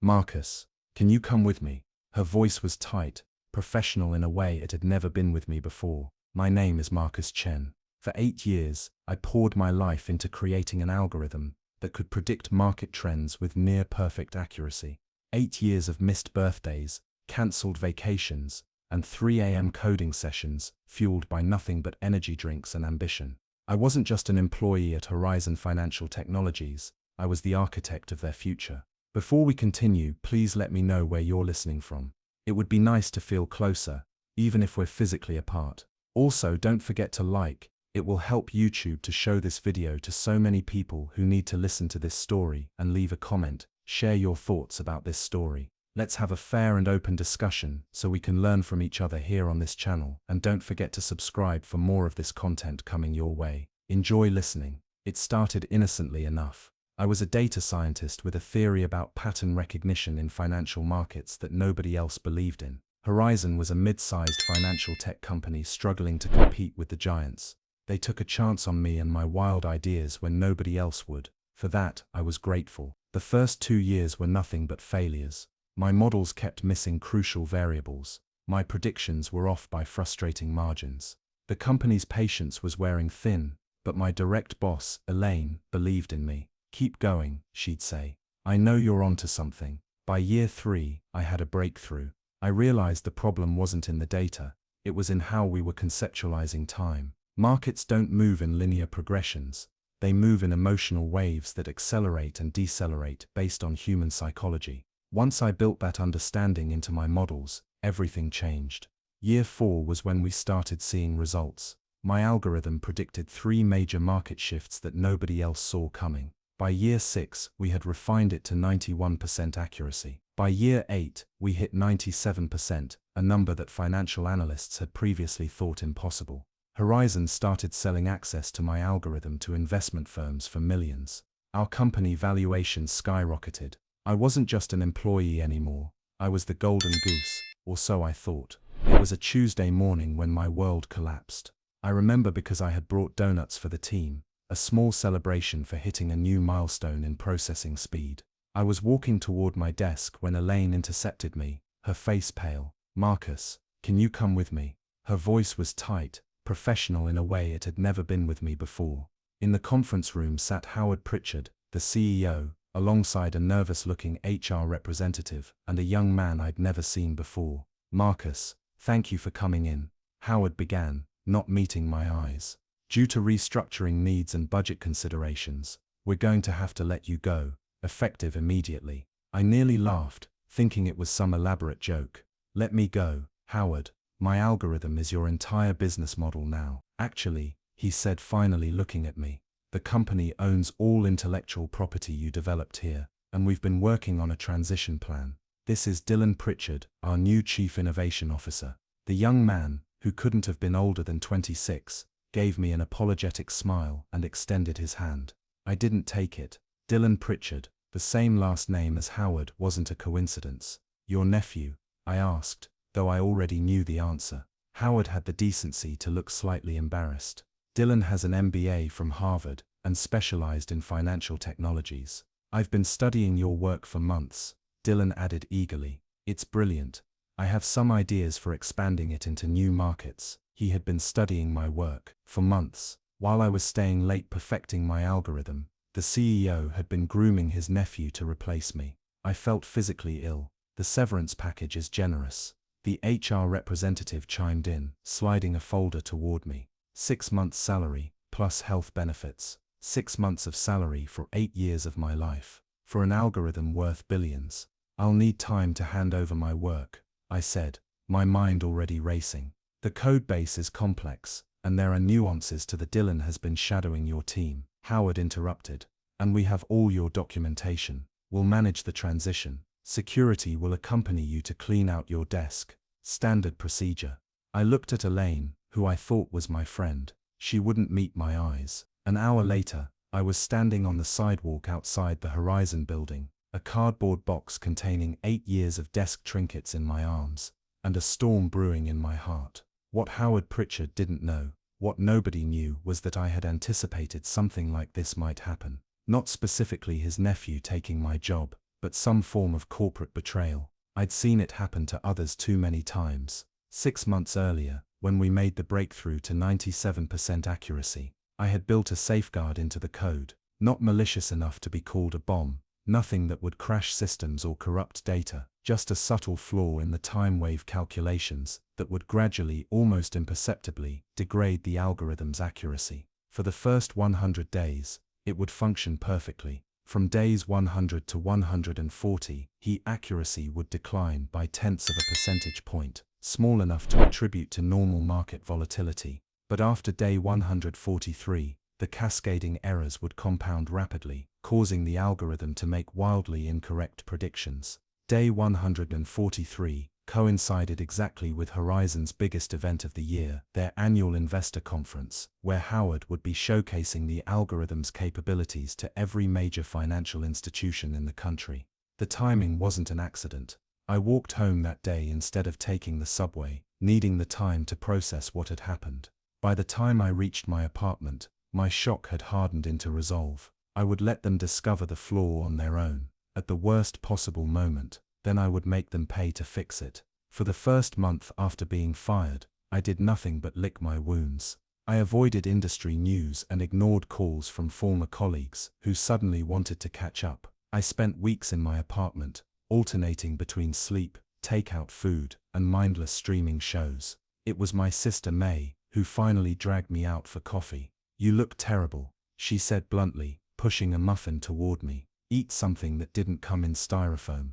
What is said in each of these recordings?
Marcus, can you come with me? Her voice was tight, professional in a way it had never been with me before. My name is Marcus Chen. For 8 years, I poured my life into creating an algorithm that could predict market trends with near-perfect accuracy. 8 years of missed birthdays, cancelled vacations, and 3 a.m. coding sessions, fueled by nothing but energy drinks and ambition. I wasn't just an employee at Horizon Financial Technologies, I was the architect of their future. Before we continue, please let me know where you're listening from. It would be nice to feel closer, even if we're physically apart. Also, don't forget to like. It will help YouTube to show this video to so many people who need to listen to this story, and leave a comment, share your thoughts about this story. Let's have a fair and open discussion so we can learn from each other here on this channel, and don't forget to subscribe for more of this content coming your way. Enjoy listening. It started innocently enough. I was a data scientist with a theory about pattern recognition in financial markets that nobody else believed in. Horizon was a mid-sized financial tech company struggling to compete with the giants. They took a chance on me and my wild ideas when nobody else would. For that, I was grateful. The first 2 years were nothing but failures. My models kept missing crucial variables. My predictions were off by frustrating margins. The company's patience was wearing thin, but my direct boss, Elaine, believed in me. "Keep going," she'd say. "I know you're onto something." By year 3, I had a breakthrough. I realized the problem wasn't in the data, it was in how we were conceptualizing time. Markets don't move in linear progressions, they move in emotional waves that accelerate and decelerate based on human psychology. Once I built that understanding into my models, everything changed. Year 4 was when we started seeing results. My algorithm predicted 3 major market shifts that nobody else saw coming. By year 6, we had refined it to 91% accuracy. By year 8, we hit 97%, a number that financial analysts had previously thought impossible. Horizon started selling access to my algorithm to investment firms for millions. Our company valuation skyrocketed. I wasn't just an employee anymore, I was the golden goose, or so I thought. It was a Tuesday morning when my world collapsed. I remember because I had brought donuts for the team, a small celebration for hitting a new milestone in processing speed. I was walking toward my desk when Elaine intercepted me, her face pale. "Marcus, can you come with me?" Her voice was tight, professional in a way it had never been with me before. In the conference room sat Howard Pritchard, the CEO, alongside a nervous-looking HR representative and a young man I'd never seen before. "Marcus, thank you for coming in," Howard began, not meeting my eyes. "Due to restructuring needs and budget considerations, we're going to have to let you go, effective immediately." I nearly laughed, thinking it was some elaborate joke. "Let me go, Howard. My algorithm is your entire business model now." "Actually," he said, finally looking at me, "the company owns all intellectual property you developed here, and we've been working on a transition plan. This is Dylan Pritchard, our new Chief Innovation Officer." The young man, who couldn't have been older than 26, gave me an apologetic smile and extended his hand. I didn't take it. Dylan Pritchard, the same last name as Howard, wasn't a coincidence. "Your nephew?" I asked, though I already knew the answer. Howard had the decency to look slightly embarrassed. "Dylan has an MBA from Harvard and specialized in financial technologies. I've been studying your work for months," Dylan added eagerly. "It's brilliant. I have some ideas for expanding it into new markets." He had been studying my work for months. While I was staying late perfecting my algorithm, the CEO had been grooming his nephew to replace me. I felt physically ill. "The severance package is generous," the HR representative chimed in, sliding a folder toward me. 6 months' salary, plus health benefits. 6 months of salary for 8 years of my life. For an algorithm worth billions. "I'll need time to hand over my work," I said, my mind already racing. "The code base is complex, and there are nuances to the Dylan has been shadowing your team," Howard interrupted. "And we have all your documentation. We'll manage the transition. Security will accompany you to clean out your desk. Standard procedure." I looked at Elaine, who I thought was my friend. She wouldn't meet my eyes. An hour later, I was standing on the sidewalk outside the Horizon building, a cardboard box containing 8 years of desk trinkets in my arms, and a storm brewing in my heart. What Howard Pritchard didn't know, what nobody knew, was that I had anticipated something like this might happen. Not specifically his nephew taking my job, but some form of corporate betrayal. I'd seen it happen to others too many times. 6 months earlier, when we made the breakthrough to 97% accuracy, I had built a safeguard into the code, not malicious enough to be called a bomb, nothing that would crash systems or corrupt data, just a subtle flaw in the time wave calculations that would gradually, almost imperceptibly, degrade the algorithm's accuracy. For the first 100 days, it would function perfectly. From days 100 to 140, accuracy would decline by tenths of a percentage point, small enough to attribute to normal market volatility. But after day 143, the cascading errors would compound rapidly, causing the algorithm to make wildly incorrect predictions. Day 143 coincided exactly with Horizon's biggest event of the year, their annual investor conference, where Howard would be showcasing the algorithm's capabilities to every major financial institution in the country. The timing wasn't an accident. I walked home that day instead of taking the subway, needing the time to process what had happened. By the time I reached my apartment, my shock had hardened into resolve. I would let them discover the flaw on their own, at the worst possible moment, then I would make them pay to fix it. For the first month after being fired, I did nothing but lick my wounds. I avoided industry news and ignored calls from former colleagues who suddenly wanted to catch up. I spent weeks in my apartment, alternating between sleep, takeout food, and mindless streaming shows. It was my sister May who finally dragged me out for coffee. "You look terrible," she said bluntly, pushing a muffin toward me. "Eat something that didn't come in styrofoam."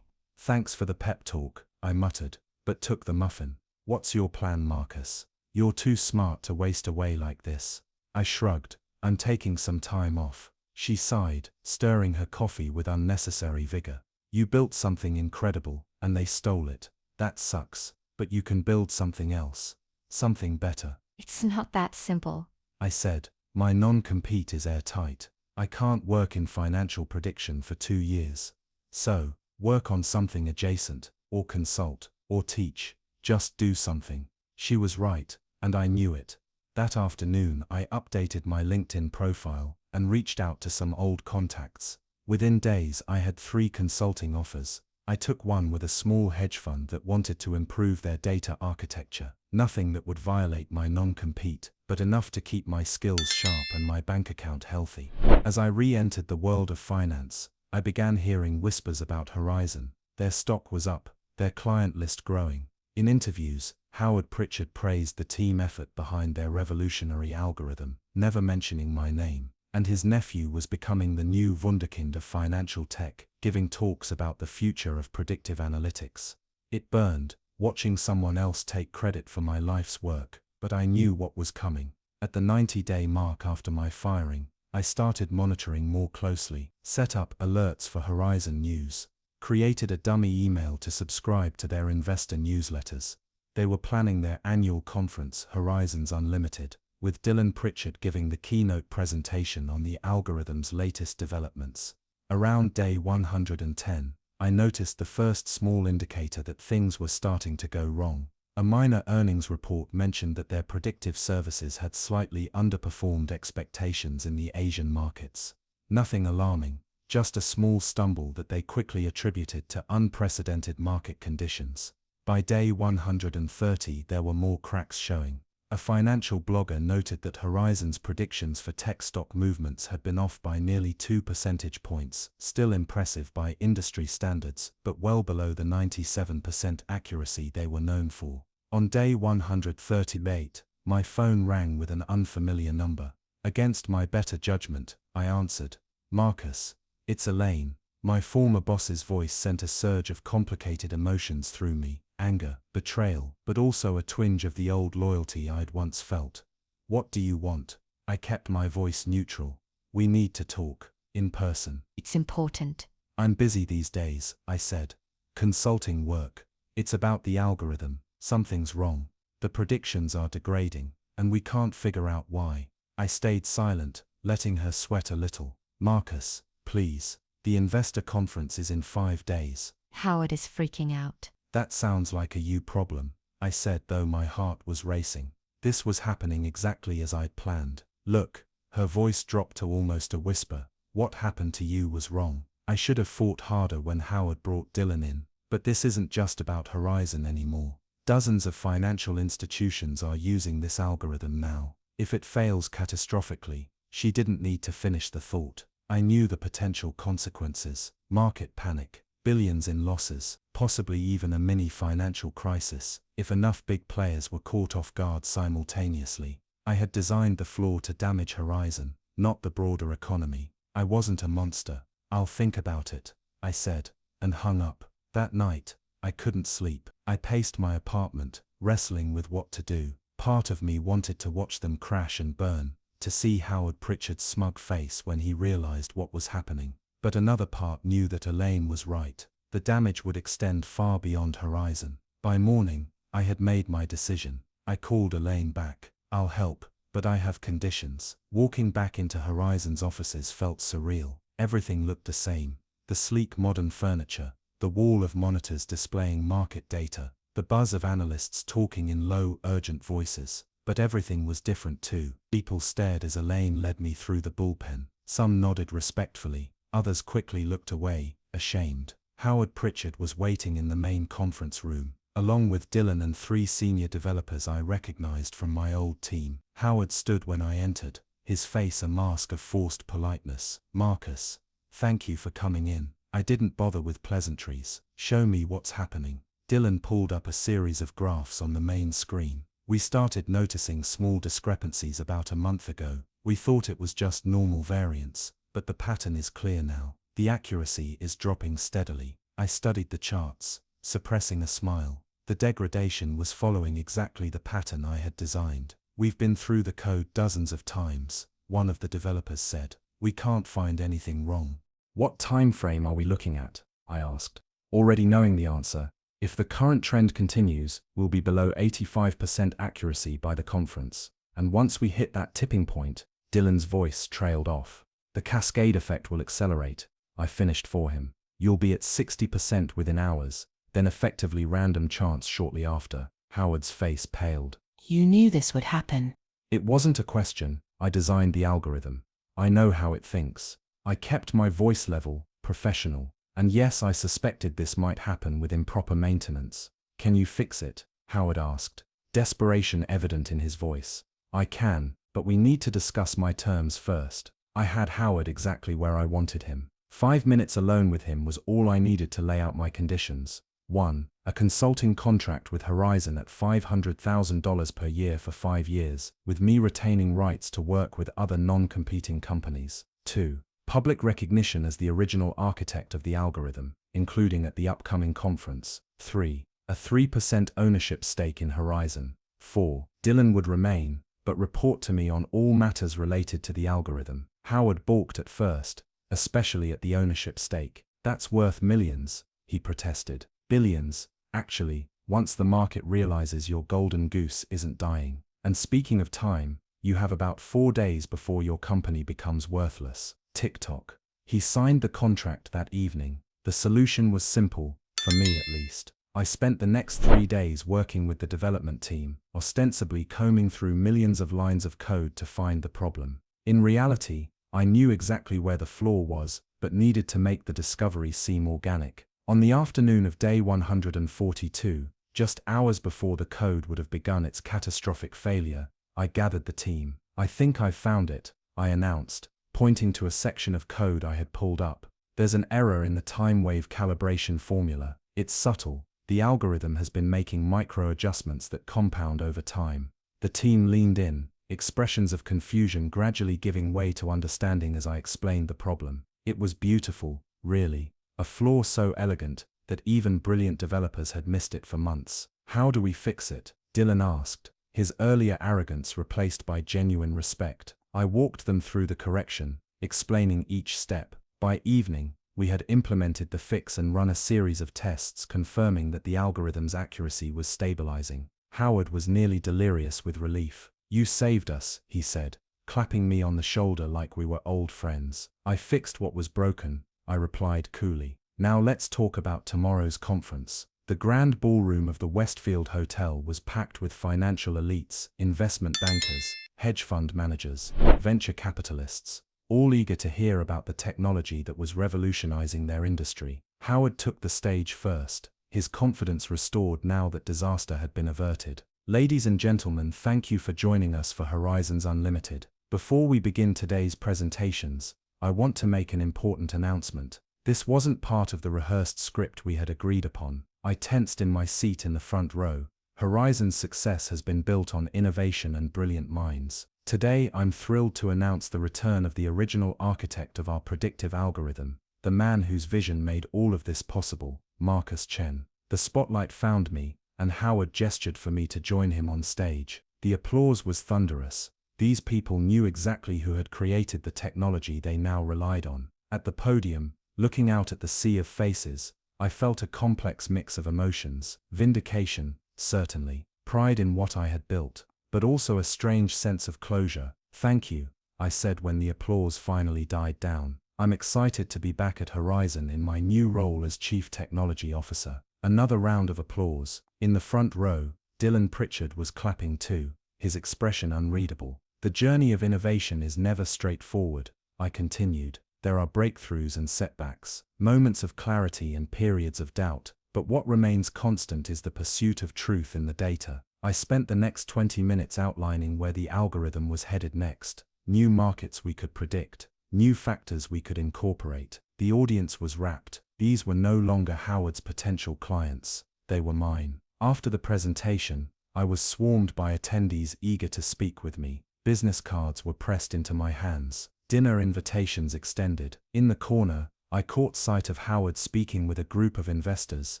"Thanks for the pep talk," I muttered, but took the muffin. "What's your plan, Marcus? You're too smart to waste away like this." I shrugged. "I'm taking some time off." She sighed, stirring her coffee with unnecessary vigor. "You built something incredible, and they stole it. That sucks, but you can build something else. Something better." "It's not that simple," I said. "My non-compete is airtight. I can't work in financial prediction for 2 years. So, work on something adjacent, or consult, or teach. Just do something." She was right, and I knew it. That afternoon I updated my LinkedIn profile and reached out to some old contacts. Within days I had 3 consulting offers. I took one with a small hedge fund that wanted to improve their data architecture. Nothing that would violate my non-compete, but enough to keep my skills sharp and my bank account healthy. As I re-entered the world of finance, I began hearing whispers about Horizon. Their stock was up, their client list growing. In interviews, Howard Pritchard praised the team effort behind their revolutionary algorithm, never mentioning my name. And his nephew was becoming the new wunderkind of financial tech, giving talks about the future of predictive analytics. It burned, watching someone else take credit for my life's work, but I knew what was coming. At the 90-day mark after my firing, I started monitoring more closely, set up alerts for Horizon News, created a dummy email to subscribe to their investor newsletters. They were planning their annual conference, Horizons Unlimited, with Dylan Pritchard giving the keynote presentation on the algorithm's latest developments. Around day 110, I noticed the first small indicator that things were starting to go wrong. A minor earnings report mentioned that their predictive services had slightly underperformed expectations in the Asian markets. Nothing alarming, just a small stumble that they quickly attributed to unprecedented market conditions. By day 130 there were more cracks showing. A financial blogger noted that Horizon's predictions for tech stock movements had been off by nearly 2 percentage points, still impressive by industry standards, but well below the 97% accuracy they were known for. On day 138, my phone rang with an unfamiliar number. Against my better judgment, I answered. "Marcus, it's Elaine." My former boss's voice sent a surge of complicated emotions through me. Anger, betrayal, but also a twinge of the old loyalty I'd once felt. "What do you want?" I kept my voice neutral. "We need to talk, in person." "It's important." "I'm busy these days," I said. "Consulting work. It's about the algorithm. Something's wrong. The predictions are degrading, and we can't figure out why." I stayed silent, letting her sweat a little. "Marcus, please. The investor conference is in 5 days. Howard is freaking out." "That sounds like a you problem," I said, though my heart was racing. This was happening exactly as I'd planned. "Look," her voice dropped to almost a whisper, "what happened to you was wrong. I should have fought harder when Howard brought Dylan in. But this isn't just about Horizon anymore. Dozens of financial institutions are using this algorithm now. If it fails catastrophically, she didn't need to finish the thought. I knew the potential consequences: market panic, billions in losses, possibly even a mini financial crisis, if enough big players were caught off guard simultaneously. I had designed the flaw to damage Horizon, not the broader economy. I wasn't a monster. "I'll think about it," I said, and hung up. That night, I couldn't sleep. I paced my apartment, wrestling with what to do. Part of me wanted to watch them crash and burn, to see Howard Pritchard's smug face when he realized what was happening. But another part knew that Elaine was right. The damage would extend far beyond Horizon. By morning, I had made my decision. I called Elaine back. "I'll help, but I have conditions." Walking back into Horizon's offices felt surreal. Everything looked the same. The sleek modern furniture, the wall of monitors displaying market data, the buzz of analysts talking in low, urgent voices. But everything was different too. People stared as Elaine led me through the bullpen. Some nodded respectfully, others quickly looked away, ashamed. Howard Pritchard was waiting in the main conference room, along with Dylan and 3 senior developers I recognized from my old team. Howard stood when I entered, his face a mask of forced politeness. "Marcus, thank you for coming in." I didn't bother with pleasantries. "Show me what's happening." Dylan pulled up a series of graphs on the main screen. "We started noticing small discrepancies about a month ago. We thought it was just normal variance, but the pattern is clear now. The accuracy is dropping steadily." I studied the charts, suppressing a smile. The degradation was following exactly the pattern I had designed. "We've been through the code dozens of times," one of the developers said. "We can't find anything wrong." "What time frame are we looking at?" I asked, already knowing the answer. "If the current trend continues, we'll be below 85% accuracy by the conference. And once we hit that tipping point," Dylan's voice trailed off, "the cascade effect will accelerate." I finished for him. "You'll be at 60% within hours, then effectively random chance shortly after." Howard's face paled. "You knew this would happen." "It wasn't a question. I designed the algorithm. I know how it thinks." I kept my voice level, professional. "And yes, I suspected this might happen with improper maintenance." "Can you fix it?" Howard asked, desperation evident in his voice. "I can, but we need to discuss my terms first." I had Howard exactly where I wanted him. 5 minutes alone with him was all I needed to lay out my conditions. 1. A consulting contract with Horizon at $500,000 per year for 5 years, with me retaining rights to work with other non-competing companies. 2. Public recognition as the original architect of the algorithm, including at the upcoming conference. 3. A 3% ownership stake in Horizon. 4. Dylan would remain, but report to me on all matters related to the algorithm. Howard balked at first, especially at the ownership stake. "That's worth millions," he protested. "Billions, actually, once the market realizes your golden goose isn't dying. And speaking of time, you have about 4 days before your company becomes worthless." Tick-tock. He signed the contract that evening. The solution was simple, for me at least. I spent the next 3 days working with the development team, ostensibly combing through millions of lines of code to find the problem. In reality, I knew exactly where the flaw was, but needed to make the discovery seem organic. On the afternoon of day 142, just hours before the code would have begun its catastrophic failure, I gathered the team. "I think I've found it," I announced, pointing to a section of code I had pulled up. "There's an error in the time wave calibration formula. It's subtle. The algorithm has been making micro-adjustments that compound over time." The team leaned in, expressions of confusion gradually giving way to understanding as I explained the problem. It was beautiful, really. A flaw so elegant that even brilliant developers had missed it for months. "How do we fix it?" Dylan asked, his earlier arrogance replaced by genuine respect. I walked them through the correction, explaining each step. By evening, we had implemented the fix and run a series of tests confirming that the algorithm's accuracy was stabilizing. Howard was nearly delirious with relief. "You saved us," he said, clapping me on the shoulder like we were old friends. "I fixed what was broken," I replied coolly. "Now let's talk about tomorrow's conference." The grand ballroom of the Westfield Hotel was packed with financial elites, investment bankers, hedge fund managers, venture capitalists, all eager to hear about the technology that was revolutionizing their industry. Howard took the stage first, his confidence restored now that disaster had been averted. Ladies and gentlemen, thank you for joining us for Horizons Unlimited. Before we begin today's presentations, I want to make an important announcement. This wasn't part of the rehearsed script we had agreed upon. I tensed in my seat in the front row. Horizon's success has been built on innovation and brilliant minds. Today I'm thrilled to announce the return of the original architect of our predictive algorithm, the man whose vision made all of this possible, Marcus Chen. The spotlight found me, and Howard gestured for me to join him on stage. The applause was thunderous. These people knew exactly who had created the technology they now relied on. At the podium, looking out at the sea of faces, I felt a complex mix of emotions: vindication, certainly, pride in what I had built, but also a strange sense of closure. "Thank you," I said when the applause finally died down. "I'm excited to be back at Horizon in my new role as Chief Technology Officer." Another round of applause. In the front row, Dylan Pritchard was clapping too, his expression unreadable. "The journey of innovation is never straightforward," I continued. "There are breakthroughs and setbacks, moments of clarity and periods of doubt, but what remains constant is the pursuit of truth in the data." I spent the next 20 minutes outlining where the algorithm was headed next, new markets we could predict, new factors we could incorporate. The audience was rapt. These were no longer Howard's potential clients, they were mine. After the presentation, I was swarmed by attendees eager to speak with me. Business cards were pressed into my hands, dinner invitations extended. In the corner, I caught sight of Howard speaking with a group of investors,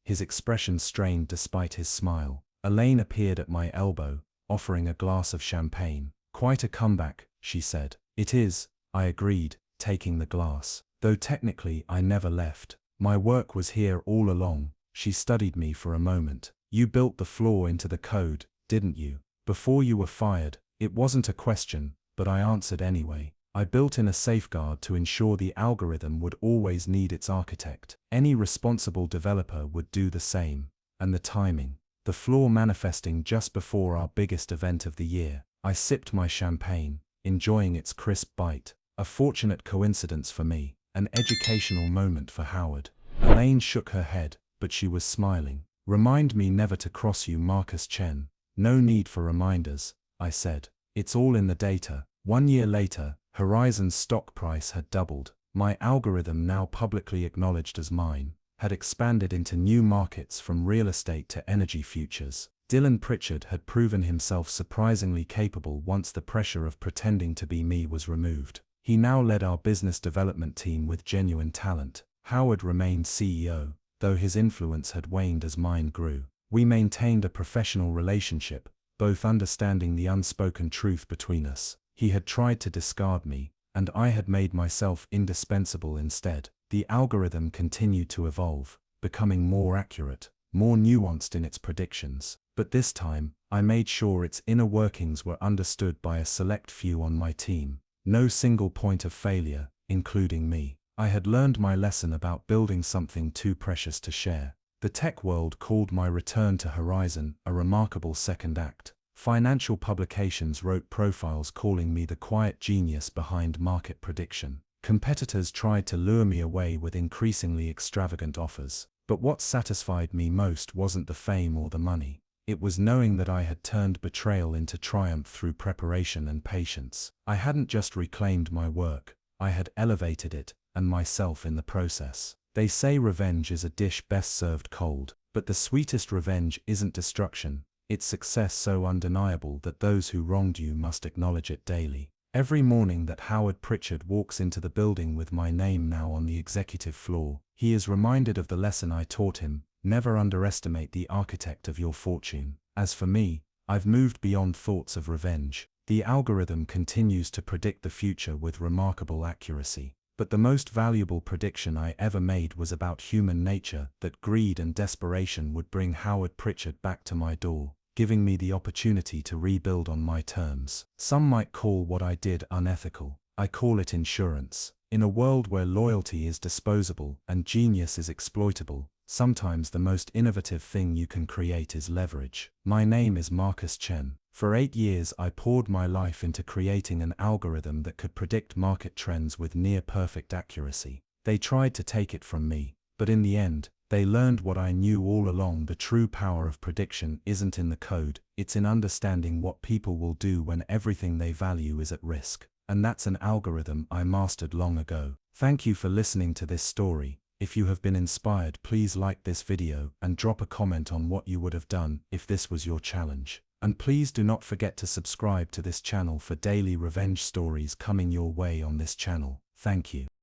his expression strained despite his smile. Elaine appeared at my elbow, offering a glass of champagne. "Quite a comeback," she said. "It is," I agreed, taking the glass. "Though technically I never left. My work was here all along." She studied me for a moment. "You built the flaw into the code, didn't you? Before you were fired." It wasn't a question, but I answered anyway. "I built in a safeguard to ensure the algorithm would always need its architect. Any responsible developer would do the same. And the timing. The flaw manifesting just before our biggest event of the year." I sipped my champagne, enjoying its crisp bite. A fortunate coincidence for me, an educational moment for Howard. Elaine shook her head, but she was smiling. "Remind me never to cross you, Marcus Chen." "No need for reminders," I said. "It's all in the data." 1 year later, Horizon's stock price had doubled. My algorithm, now publicly acknowledged as mine, had expanded into new markets from real estate to energy futures. Dylan Pritchard had proven himself surprisingly capable once the pressure of pretending to be me was removed. He now led our business development team with genuine talent. Howard remained CEO, though his influence had waned as mine grew. We maintained a professional relationship, both understanding the unspoken truth between us. He had tried to discard me, and I had made myself indispensable instead. The algorithm continued to evolve, becoming more accurate, more nuanced in its predictions. But this time, I made sure its inner workings were understood by a select few on my team. No single point of failure, including me. I had learned my lesson about building something too precious to share. The tech world called my return to Horizon a remarkable second act. Financial publications wrote profiles calling me the quiet genius behind market prediction. Competitors tried to lure me away with increasingly extravagant offers. But what satisfied me most wasn't the fame or the money. It was knowing that I had turned betrayal into triumph through preparation and patience. I hadn't just reclaimed my work, I had elevated it, and myself in the process. They say revenge is a dish best served cold, but the sweetest revenge isn't destruction, it's success so undeniable that those who wronged you must acknowledge it daily. Every morning that Howard Pritchard walks into the building with my name now on the executive floor, he is reminded of the lesson I taught him: never underestimate the architect of your fortune. As for me, I've moved beyond thoughts of revenge. The algorithm continues to predict the future with remarkable accuracy. But the most valuable prediction I ever made was about human nature, that greed and desperation would bring Howard Pritchard back to my door, giving me the opportunity to rebuild on my terms. Some might call what I did unethical. I call it insurance. In a world where loyalty is disposable and genius is exploitable, Sometimes the most innovative thing you can create is leverage. My name is Marcus Chen. For 8 years I poured my life into creating an algorithm that could predict market trends with near-perfect accuracy. They tried to take it from me, but in the end, they learned what I knew all along: the true power of prediction isn't in the code, it's in understanding what people will do when everything they value is at risk. And that's an algorithm I mastered long ago. Thank you for listening to this story. If you have been inspired, please like this video and drop a comment on what you would have done if this was your challenge. And please do not forget to subscribe to this channel for daily revenge stories coming your way on this channel. Thank you.